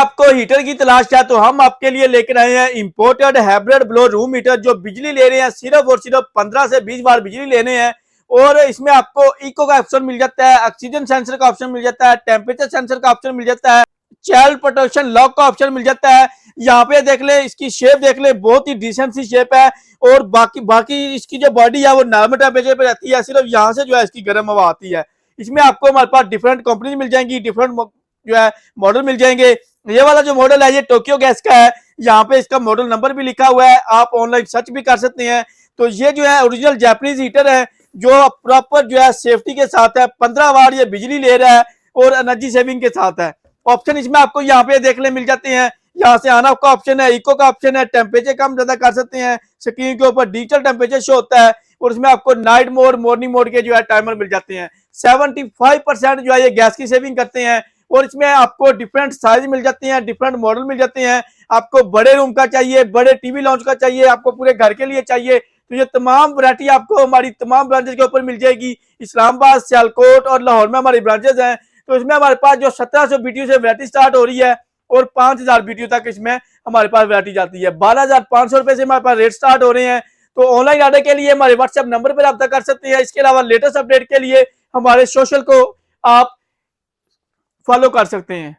आपको हीटर की तलाश है तो हम आपके लिए लेकर आए हैं imported hybrid blow room heater, जो बिजली ले रहे हैं सिर्फ और सिर्फ 15 से 20 बार बिजली लेने हैं। और इसमें आपको इको का ऑप्शन मिल जाता है, ऑक्सीजन सेंसर का ऑप्शन मिल जाता है, टेम्परेचर सेंसर का ऑप्शन मिल जाता है, चाइल्ड प्रोटेक्शन लॉक का ऑप्शन मिल जाता है। यहाँ पे देख ले, इसकी शेप देख ले, बहुत ही डिसेंट सी शेप है। और बाकी बाकी इसकी जो बॉडी है वो नॉर्मल टेम्परेचर पे रहती है, सिर्फ यहाँ से जो है इसकी गर्म हवा आती है। इसमें आपको हमारे पास डिफरेंट कंपनी मिल जाएंगी, डिफरेंट जो है मॉडल मिल जाएंगे। ये वाला जो मॉडल है ये टोक्यो गैस का है, यहाँ पे इसका मॉडल नंबर भी लिखा हुआ है, आप ऑनलाइन सर्च भी कर सकते हैं। तो ये जो है ओरिजिनल जापानीज हीटर है, जो प्रॉपर जो है सेफ्टी के साथ है, 15 वाट ये बिजली ले रहा है और एनर्जी सेविंग के साथ है। ऑप्शन इसमें आपको यहाँ पे देखने मिल जाते हैं, यहाँ से ऑन ऑफ का ऑप्शन है, इको का ऑप्शन है, टेम्परेचर कम ज्यादा कर सकते हैं, स्क्रीन के ऊपर डिजिटल टेम्परेचर शो होता है। और इसमें आपको नाइट मोड, मॉर्निंग मोड के जो है टाइमर मिल जाते हैं। 75% जो है ये गैस की सेविंग करते हैं। और इसमें आपको डिफरेंट साइज मिल जाते हैं, डिफरेंट मॉडल मिल जाते हैं। आपको बड़े रूम का चाहिए, बड़े टीवी लॉन्च का चाहिए, आपको पूरे घर के लिए चाहिए, तो ये तमाम वैरायटी आपको हमारी तमाम ब्रांचेज के ऊपर मिल जाएगी। इस्लामाबाद, सियालकोट और लाहौर में हमारी ब्रांचेज हैं। तो इसमें हमारे पास जो 1700 BTU से वैरायटी स्टार्ट हो रही है और 5000 BTU तक इसमें हमारे पास वैरायटी जाती है। 12500 रुपए से हमारे पास रेट स्टार्ट हो रहे हैं। तो ऑनलाइन ऑर्डर के लिए हमारे व्हाट्सएप नंबर पर रब्ता कर सकते हैं। इसके अलावा लेटेस्ट अपडेट के लिए हमारे सोशल को आप फॉलो कर सकते हैं।